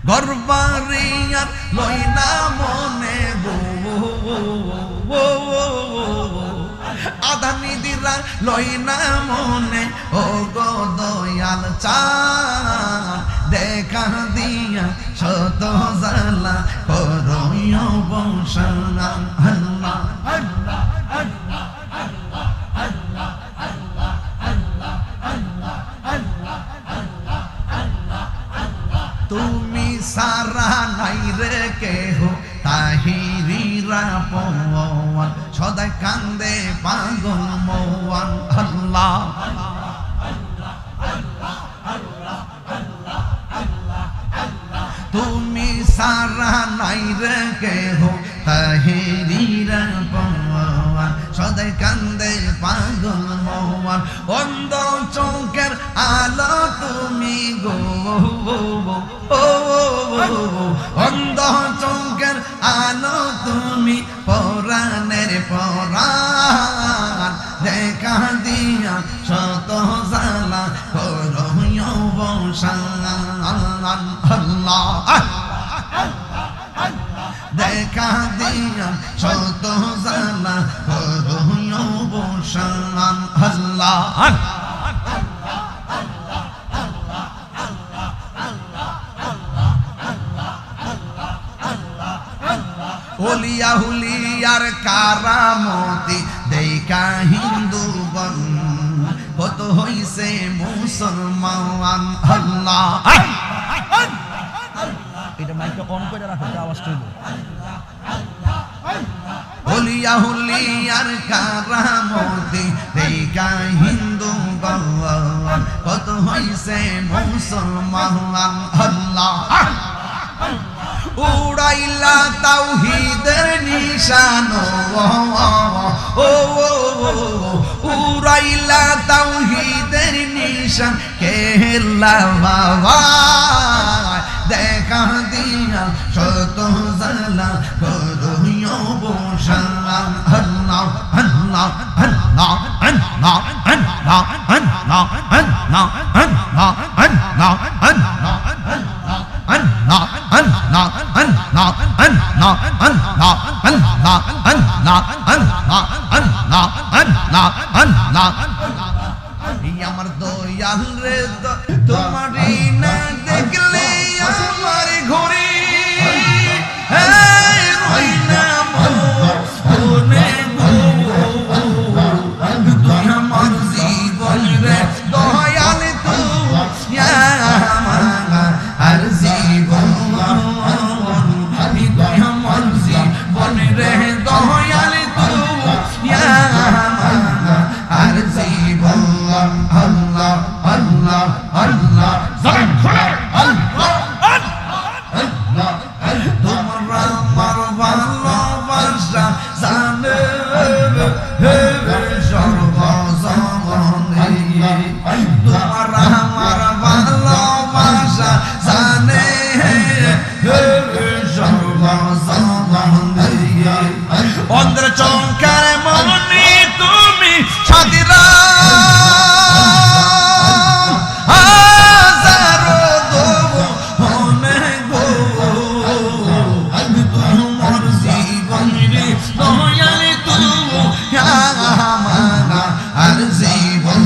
গরবারিয়ার লইনা মনে গো আধানি দিরা লইনা মনে ও গো দয়াল চাঁদ দেখা দিয়া শত জালা করইও বংশনা আল্লাহ আল্লাহ আল্লাহ আল্লাহ আল্লাহ আল্লাহ আল্লাহ আল্লাহ আল্লাহ আল্লাহ আল্লাহ আল্লাহ তুমি সারা নাই রে কেহ তাহিরিরা পওয়ান সদাই কান্দে পাগল মওয়ান আল্লাহ তুমি সারা নাই রে কেহ তাহিরিরা পওয়ান সদাই কান্দে পাগল মওয়ান অন্ধ চোখের আলো তুমি গো অন্ধ চোখের আলো তুমি পরাণের পরাণ দেখা দিয়া শত জালা করইও বংশান আল্লাহ দেখা দিয়া শত জালা করইও বংশান আল্লাহ ওলিয়া হুলিয়ার কারামতি দেখা হিন্দুগণ কত হইছে মুসলমান আল্লাহ এটা মাইকটা অন করে রাখো আওয়াজ হইব ওলিয়া হুলিয়ার কারামতি দেখা হিন্দুগণ কত হইছে মুসলমান আল্লাহ উড়াইলা তাওহীদের নিশান ও উড়াইলা তাওহীদের নিশান কেলা বাবা দেখা দিয়া শত জালা করইও বংশান আল্লাহ আল্লাহ আল্লাহ আল্লাহ আল্লাহ আল্লাহ আল্লাহ আল্লাহ আল্লাহ আল্লাহ Allah Allah Allah Allah Allah Allah Allah Allah Allah Allah Allah আমার দয়াল রে তোমারই না দেখলে আমার ঘরে রই না মনে তুই আমার জীবন রে দয়াল তুই আর জীবন রে দয়াল তুই আর জীবন আল্লাহ আল্লাহ আল্লাহ আল্লাহ আল্লাহ তোমরা আমার ভালোবাসা জানে সর্বজনে তোমরা আমার ভালোবাসা জানে অন্ধ্র চমকার মনে তুমি সাদিরা হাজারো দেব মনে গো তোমার জীবন রে দয়াল তুমি আমার আর জীবন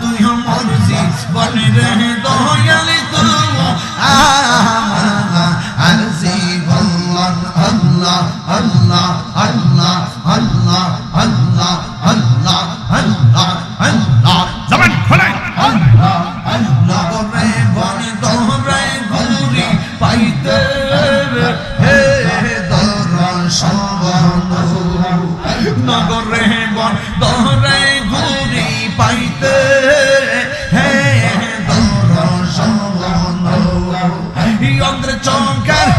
তুই আমার জীবন রে দয়াল তুমি আর জীবন Allah Allah Allah Allah Allah Allah Allah Allah zaman khulay Allah nagore bani dohre guri paite he darshan nagore ban dohre guri paite he darshan yandre chomkar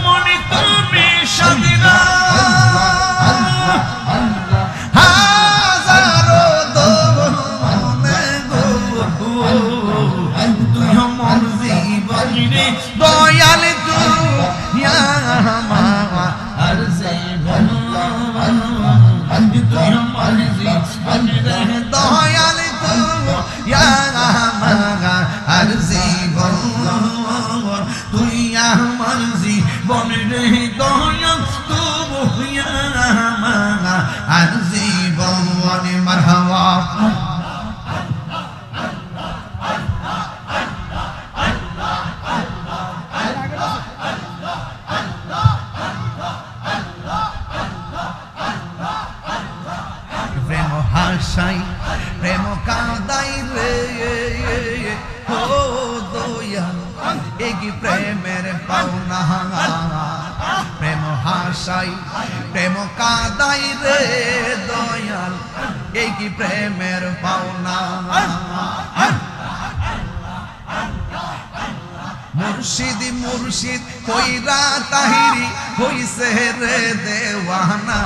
moni তুমি সাদিরা হাজারো মনে গো তুই আমার জীবন রে দয়াল তুই আমার জীবন তুই আমার জীবন রে দয়াল তুই আমার জীবন আমার জীবন রে দয়াল তুমি আমার জীবন মারহাবা প্রেম হাসাই প্রেম কাঁদাই রে ও দয়াল এ কি প্রেমের পাওনা প্রেম হাসাই প্রেম কাঁদাই রে দয়াল এ কি প্রেমের পাওনা মুর্শিদ মুর্শিদ কইরা তাহিরি হইছে রে দেওয়ানা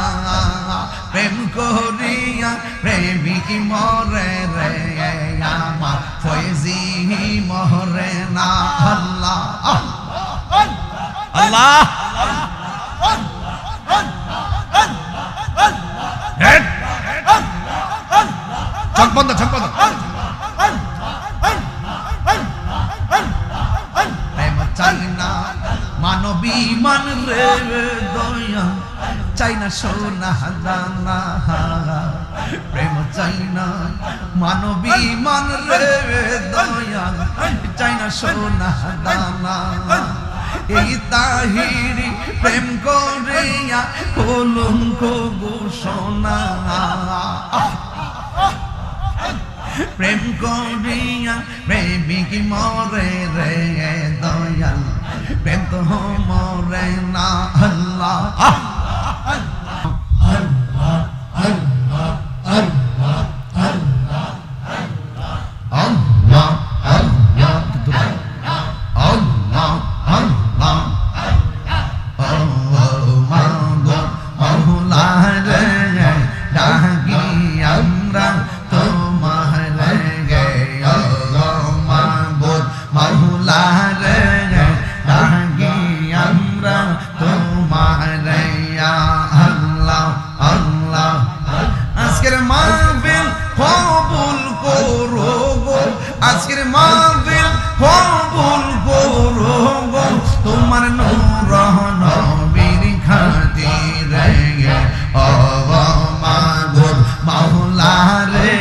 প্রেম করিয়া প্রেমিক মরে রে আমার ফয়জি মরে না আল্লাহ আল্লাহ চোখ বন্ধ চোখ বন্ধ চাই না মানবী মান রে দয়া চাই না সোনা দানা প্রেম চাই না মানবী মান রে দয়া চাই না সোনা দানা এই তাহিরি প্রেম করিয়া কলঙ্ক ঘোষণা প্রেম করিয়া প্রেমিক মরে রে দয়াল প্রেম তো মরে না আল্লাহ আজকের মাহফিল কবুল করো গো তোমার নূর নবীর খাতিরে ও মাবুদ মাওলা রে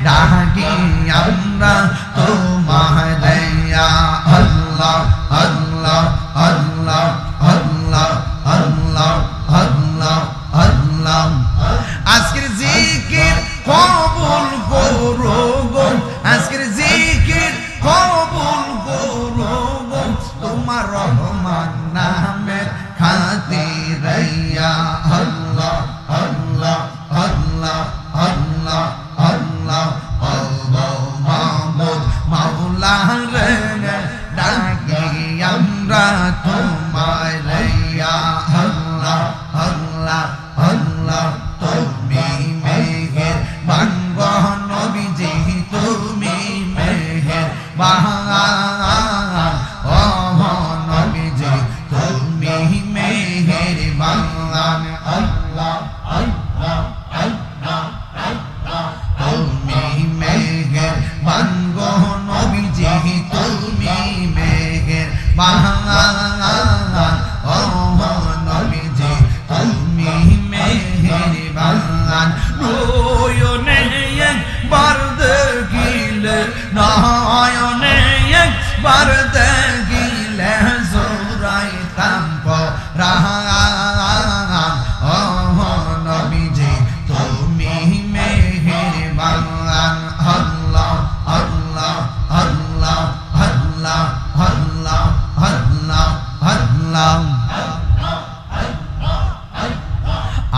ডাকি আমরা তোমারে ইয়া আল্লাহ আল্লাহ আল্লাহ আল্লাহ আল্লাহ আল্লাহ আল্লাহ আজকের জিকির কবুল করো গো আজকের জিকির কবুল করো গো তোমার রহমান নামের খাতিরে ইয়া আল্লাহ আল্লাহ আল্লাহ আল্লাহ আল্লাহ আল্লাহ মাবুদ মাওলা রে ডাকি আমরা তোমারে ইয়া আল্লাহ আল্লাহ আল্লাহ তুমি মেহের বানগো নবীজি তুমি মেহের বান ও নবীজি তুমি মেহের বান আল্লাহ আল্লাহ আল্লাহ আল্লাহ তুমি মেহের বানগো নবীজি তুমি মেহের বান ও নবীজি তুমি মেহের বান নয়নে একবার দেখিলে নয়নে একবার দেখিলে জোড়াইতাম পরাণ ও নবীজি তুমি মেহেরবান আল্লাহ আল্লাহ আল্লাহ আল্লাহ আল্লাহ আল্লাহ আল্লাহ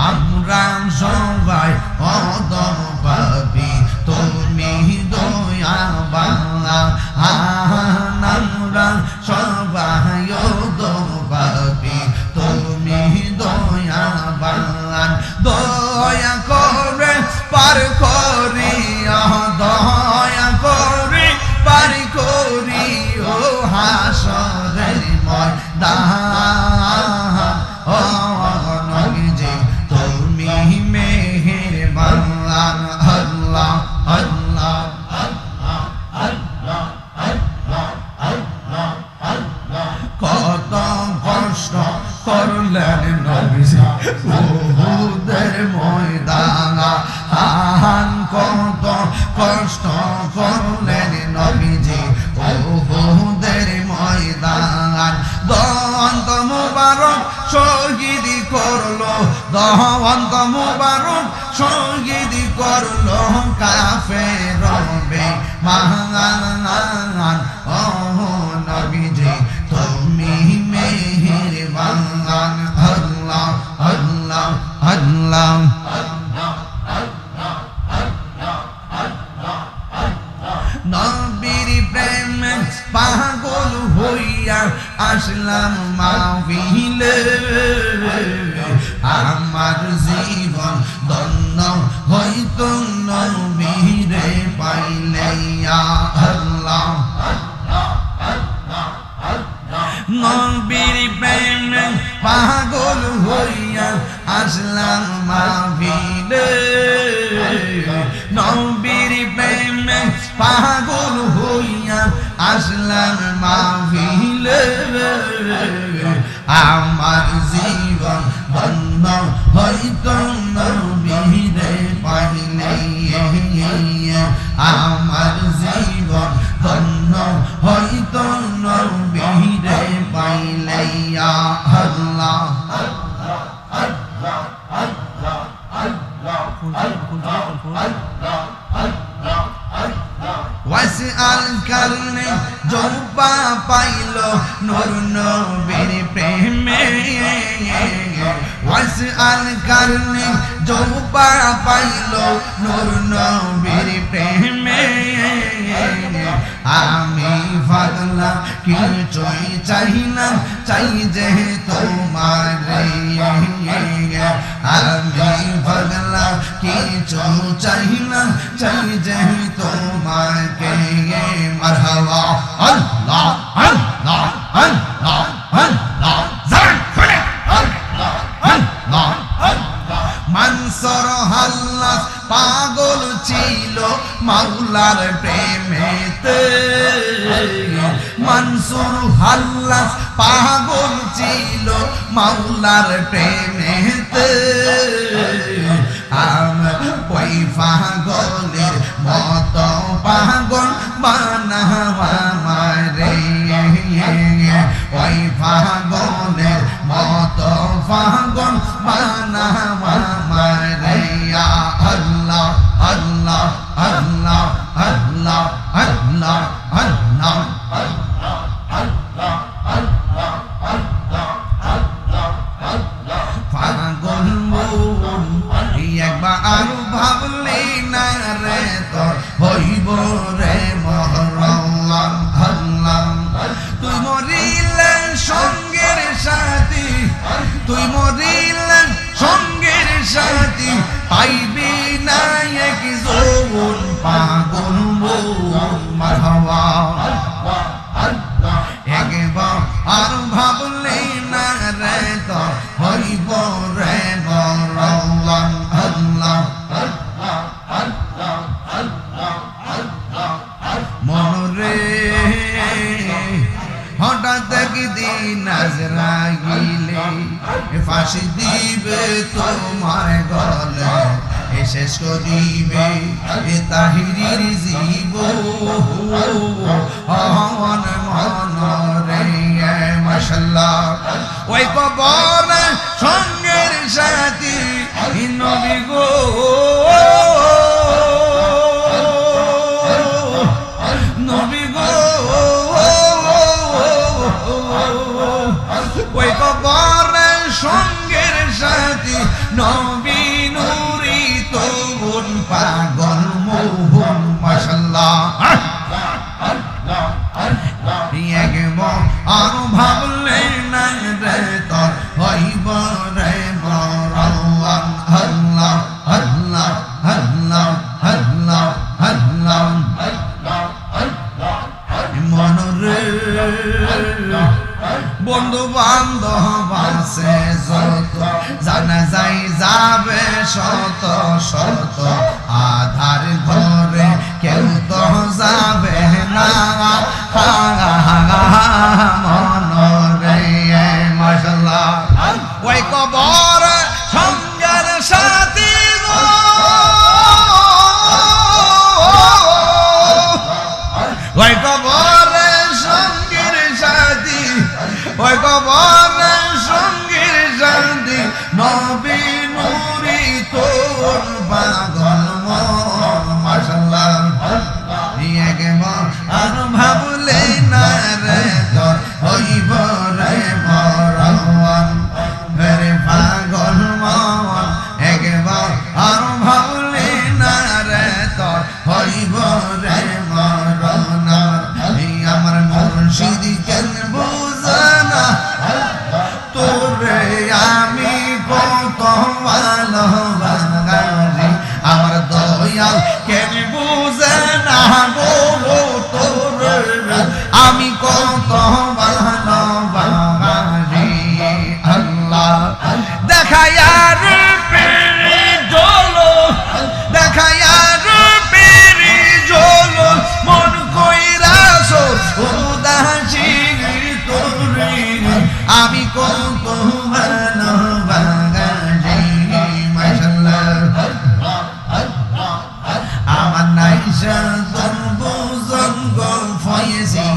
আমরা সবাই অদম পাবি তুমি দয়াবান আমরা সবাই অদম পাবি তুমি দয়াবান দয়া করে পার করিয়া দয়া করে পার করিও হাসরের ময়দান ও নবীজি তুমি মেহেরবান আল্লাহ আল্লাহ আল্লাহ আল্লাহ আল্লাহ আল্লাহ কত করলেন নবীজি উহুদের ময়দান কত কষ্ট করলেন নবীজি উহুদের ময়দান দন্ত মুবারক শহীদ করলো দন্ত মুবারক শহীদ করলো কাফের বেঈমান ও নবীজি তুমি মেহেরবান আল্লাহ আল্লাহ আল্লাহ নবীর প্রেমে পাগল হইয়া আসলাম মাহফিলে আমার জীবন ধন্য হইতো নবীরে পাইলে ইয়া আল্লাহ নবীর প্রেমে পাগল হইয়া আসলাম মাহফিলে নবীর প্রেমে পাগল হইয়া আসলাম মাহফিলে আমার জীবন ধন্য হইতো নবীরে পাইলে আমার জীবন ধন্য হইতো নবীরে পাইলে ইয়া আল্লাহ ওয়াসআল করনে জোবা পাইলো নূর নবীর প্রেমে ওয়াসআল করনে জোবা পাইলো নূর নবীর প্রেমে আমি পাগলা কিছুই চাই না চাই যে তোমার আমি পাগলা কিছু চাই না চাই যে তোমাকে মারহাবা আল্লাহ আল্লাহ আল্লাহ আল্লাহ জান খুলে আল্লাহ আল্লাহ মানসুর হাল্লাস পাগল ছিল মাওলার প্রেমেতে মানসুর হাল্লাস পাগল ছিল মাওলার প্রেমেতে ওই পাগলের মত পাগল বানাওয়া মারে ওই পাগলের মত পাগল বানাওয়া মারে আল্লাহ আল্লাহ আল্লাহ আল্লাহ আল্লাহ আল্লাহ পাগল মন একবার ভাবলি না রে তোর হইব রে মহরম আল্লাহ তুই মরিলে সঙ্গের সাথী তুই মরিলে সঙ্গের সাথী পাইবি না এক যৌবন পাগল মন মারহাবা একবার আর ভাবলি না রে তোর হইব রে মহরম আল্লাহ মনরে হঠাৎ একদিন আজরাইলে ফাঁসি দিবে তোমার গলে শেষ করিবে তাহিরির জীবন মনরে মাশাআল্লাহ ওই কবর সঙ্গের সাথী নবী গো নবী গো ওই কবর সঙ্গের সাথী নবী নূরি তবুন পাগল মোহন মাশাআল্লাহ আর ভাবলে না রে তোর হইব রে মরণ আল্লাহ আল্লাহ আল্লাহ আল্লাহ আল্লাহ মনরে বন্ধু বান্ধব আছে যত জানা যাই যাবে শত শত আধার ঘরে কেউ তো যাবে না মনরে মাশাআল্লাহ কবরে সঙ্গীর শান্তি নবী নুরি তোর পাগল মন মাশাআল্লাহ একবার আর ভাবলে না রে তোর হইব রে মরণ রে পাগল মন একবার আর ভাবলে না রে তোর হইব রে মরণ আমার মুর্শিদ কেন বুঝানা তোরে আমি কত ভালোবাসি আমার দয়াল কেন বুঝে না গো তোরে আমি কত ভালোবাসি আল্লাহ দেখায়ার পেরে জলো দেখায়ার পেরে জলো মন কইরাছো উদাসী তোরে আমি কত ভালোবাসি মাশাআল্লাহ আমার নাইশা তোর বুঝন গো ফয়েজি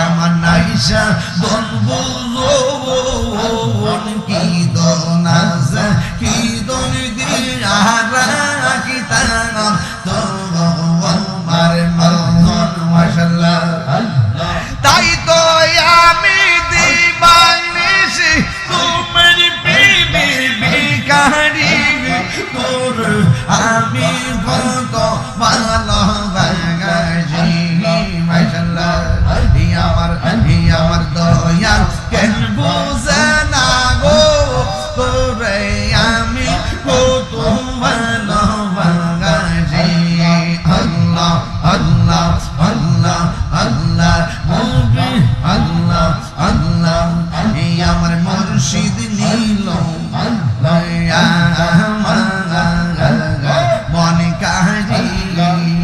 আমার নাইশা তোর বুঝন কি দোনাজ কি দোন দিয়ারা কি তান তো আমার মন মাশাআল্লাহ তাই তো আমি দিবানিশি তোমার প্রেমের ভিখারি তোর আমি কত ভালোবাসি মাশাআল্লাহ আমার দয়াল কেন বুঝে না গো তোরে আমি কত ভালোবাসি আল্লাহ আল্লাহ আল্লাহ আল্লাহ নবী আল্লাহ আল্লাহ আমার মুর্শিদ নীল মন কাহি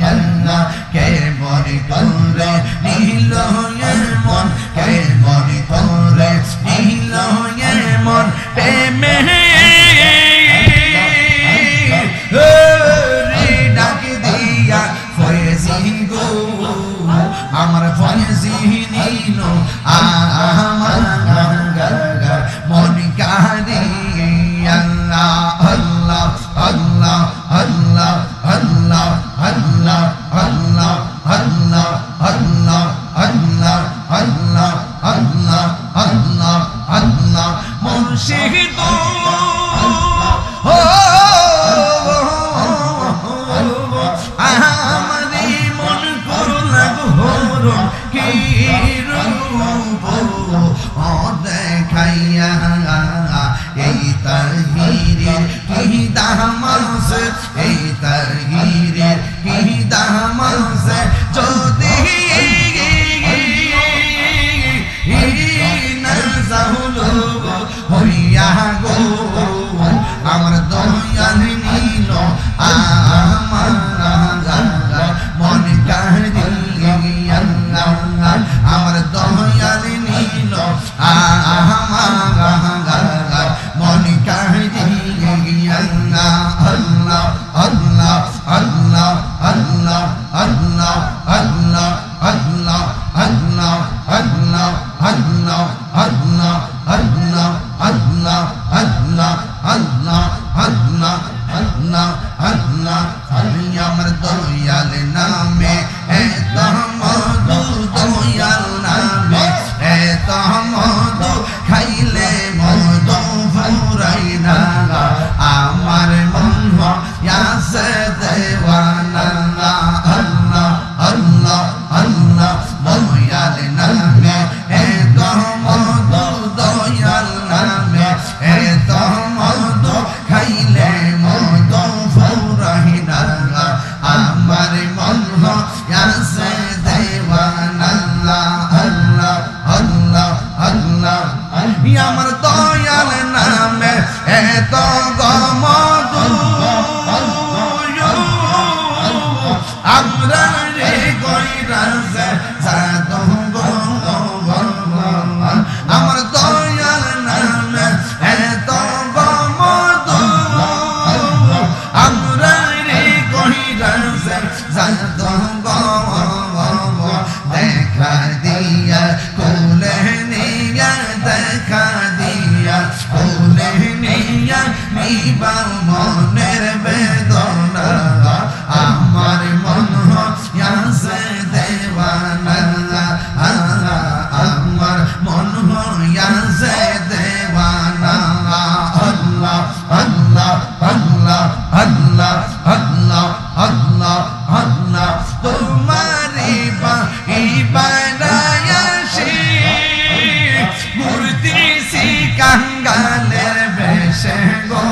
আল্লাহ কে মনে করে নীল মন কে মনে করে নীল মন প্রেমে ডাক দিয়া ফয়েজি গো আমার ফয়েজি নীল আমার মন কাহি আল্লাহ আল্লাহ আল্লাহ আল্লাহ আল্লাহ আল্লাহ আল্লাহ আল্লাহ আল্লাহ আল্লাহ আল্লাহ আল্লাহ আল্লাহ আল্লাহ মুর্শিদ আমারি মন করলা ঘোর কি রূপ দেখাইয়া এই তাহিরের কি দামাস এই তাহিরের কি দামাস যদি না যাহুলো হইয়া গো আমার দয়াল নীল আমার মন কাহিয়া আমার দয়াল নীল আমার মন কাহিয়া আল্লাহ আল্লাহ আল্লাহ আল্লাহ আল্লাহ আল্লাহ আল্লাহ আল্লাহ আল্লাহ আল্লাহ আল্লাহ আল্লাহ আল্লাহ আল্লাহ আল্লাহ আল্লাহ আল্লাহ আল্লাহ আমার দয়াল নামে এত মধু দয়াল নামে এত মধু খাইলে মধু ফুরাই না আমার মন ইয়াসে দেওয়ানা আল্লাহ আল্লাহ আল্লাহ দয়াল নামে এত মধু দয়াল নামে এত মধু খাইলে মধু ফুরাই না আমার মন ইয়াসে দেওয়ানা আল্লাহ আল্লাহ আল্লাহ আমার দয়াল নামে এত গমধু আমরা রে কইরাছে জাদু আমার দয়াল নামে এত গমধু আমরা রে কইরাছে জাদু দেখা দিয়া কোলে নিয়া মন হইয়াছে দেওয়ানা আল্লাহ আল্লাহ আল্লাহ আল্লাহ আল্লাহ আল্লাহ আল্লাহ তোমারি ইবাদায়াশি মূর্তিসি কাঙ্গালের বেশে গো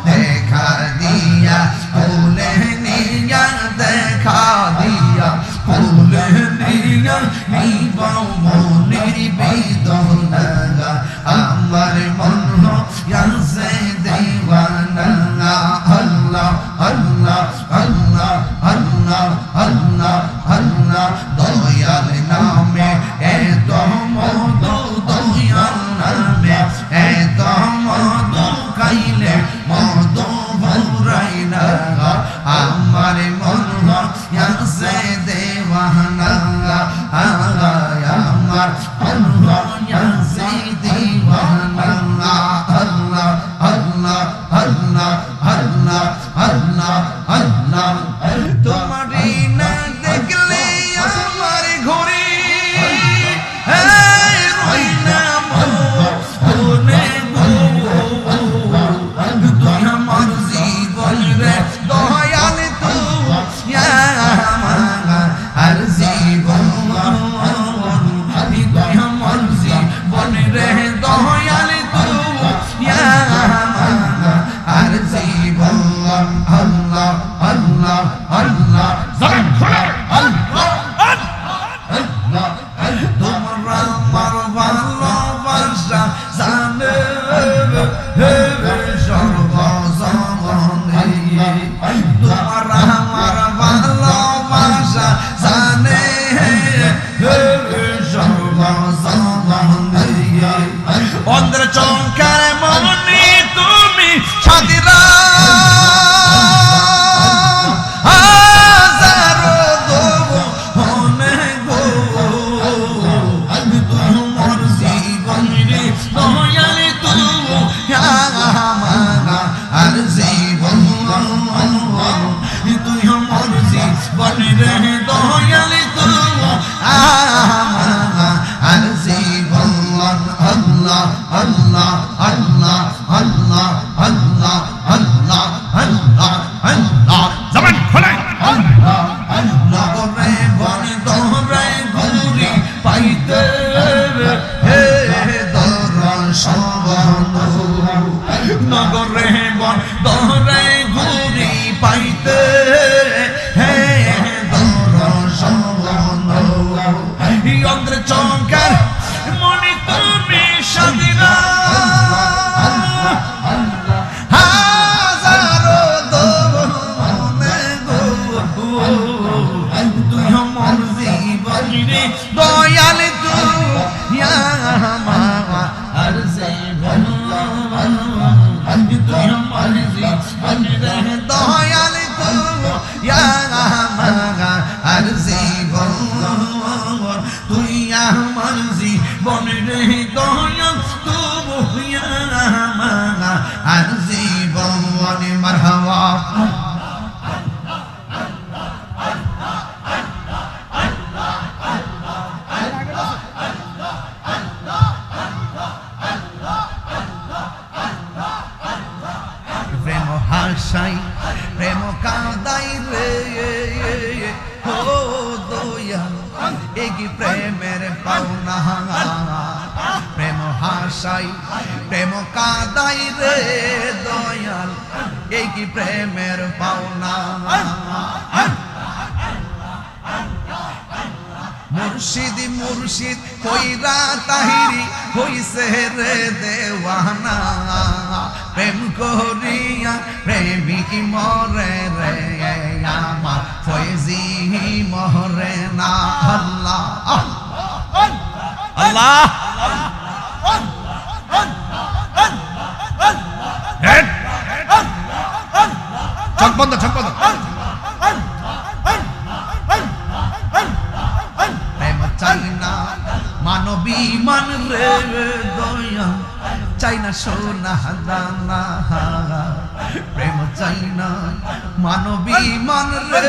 দেখা দিয়া ফুলে নিয়া দেখা দিয়া ফুলে নিয়া নিবাও মনের বেদনা আমার মন হইয়াছে দেওয়ানা আল্লাহ আল্লাহ আল্লাহ আল্লাহ আল্লাহ আল্লাহ দয়াল নামে এত মধু দয়াল নামে এত মধু খাইলে মধু ভুরাই না আমার মন হইয়াছে দেওয়ানা আমার মন হইয়াছে দেওয়ানা আল্লাহ আল্লাহ আল্লাহ আল্লাহ আল্লাহ আল্লাহ তোমারে না দেখলে আমার ঘরে রই না মনে গো তুই আমার জীবন রে দয়াল তুই আর জীবন তুই আমার জীবন রে দয়াল তুই আর জীবন আল্লাহ আল্লাহ আল্লাহ তোমরা আমার ভালোবাসা জানে সর্বজনে তোমরা আমার ভালোবাসা জানে সর্বজনে অন্ধের চমকার মনে তুমি সাদিরা আর জীবন তুই আমার জীবন রে দয়াল আর জীবন আল্লাহ আল্লাহ আল্লাহ আল্লাহ আল্লাহ আল্লাহ আল্লাহ আল্লাহ জবান খোলে আল্লাহ আল্লাহ রে বন দোরে গুরি পাইতে হে দর্শন নগরে বন দরে ঘুরি পাইতে হে দর্শন অন্ধ্র চমকার মনে তুমি সাদিরা হাজারো দোনে গো তুই আমার জীবন রে দয়াল তুই আর জীবন তুই আমার জীবন রে দয়াল তুই আর জীবন তুই আমার জীবন রে দয়াল তুই আর জীবন মারহাবা হাসাই প্রেম কাঁদাই রে ও দয়াল এগি প্রেমের পাওনা প্রেম হাসাই প্রেম কাঁদাই রে দয়াল এগি প্রেমের পাওনা মুর্শিদ মুর্শিদ কইরা তাহিরি হইছে রে দেওয়ানা প্রেম করিয়া প্রেমিক মরে রে আমার ফয়জি মরে না আল্লাহ আল্লাহ চক বন্ধ চক বন্ধ চাইনা মানবী মান রে দয়া চাইনা সোনা দানা প্রেম চাইনা মানবী মান রে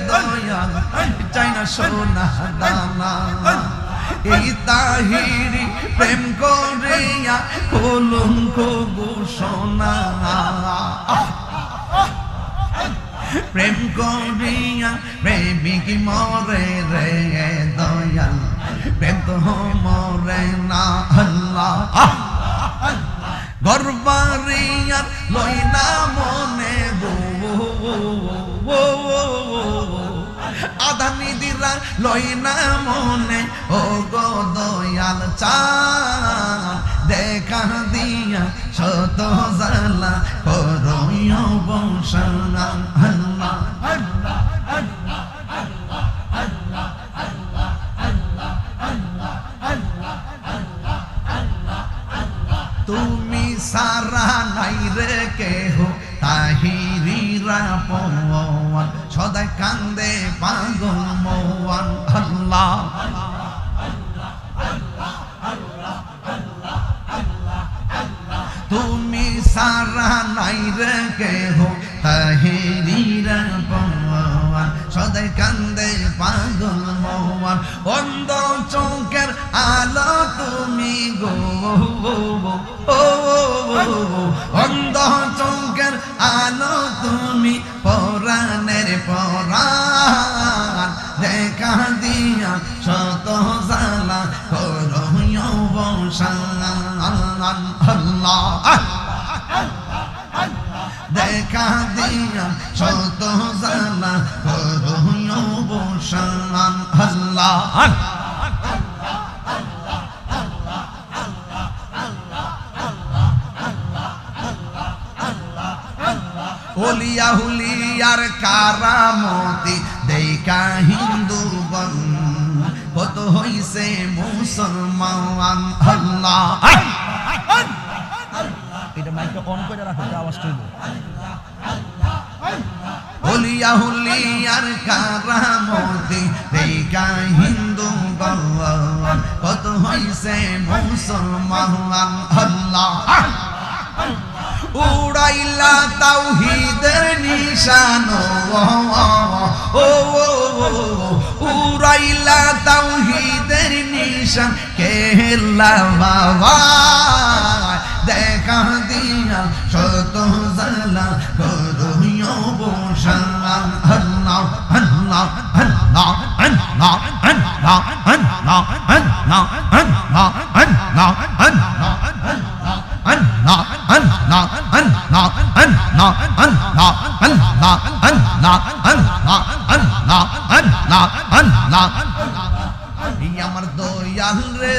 দয়া চাইনা সোনা দানা এই তাহিরি প্রেম করিয়া কলঙ্ক ঘোষণা প্রেম করিয়া প্রেমিক মরে রে দয়াল প্রেম তো মরে না আল্লাহ গর্বারিয়ার লই না মনে আধানি দিরা লই না মনে ও গো দয়াল চাঁদ দেখা দিয়া শত জ্বালা করইও বংশনা আল্লাহ তুমি সারা নাই রে কেহ তাহিরিরা পওয়ান সদাই কান্দে পাগল মওয়ান আল্লাহ তুমি সারা নাই রে কেহ তাহিরিরা পওয়ান সদাই কান্দে পাগল মওয়ান অন্ধ চোখের আলো তুমি গো অন্ধ চোখের আলো তুমি পরাণের পরাণ দেখা দিয়া শত জ্বালা করইও বংশান আল্লাহ দেখা দিয়া শত জ্বালা করইও বংশান আল্লাহ ওলিয়া হুলিয়ার কারামতি দেখা হিন্দু বন কত হইছে মুসলমান আল্লাহ এটা মাইকটা অন করে রাখো আওয়াজ হইব ওলিয়া হুলিয়ার কারামতি দেখা হিন্দু বন কত হইছে মুসলমান আল্লাহ উড়াইলা তাওহীদের নিশান ও উড়াইলা তাওহীদের নিশান কেলা বাবা দেখা দিয়া শত জ্বালা করইও বংশান আল্লাহ আল্লাহ আল্লাহ আল্লাহ আল্লাহ আল্লাহ আল্লাহ আল্লাহ আল্লাহ আল্লাহ Allah Allah Allah Allah Allah Allah Allah Allah Allah Allah Allah Allah আমার দয়াল রে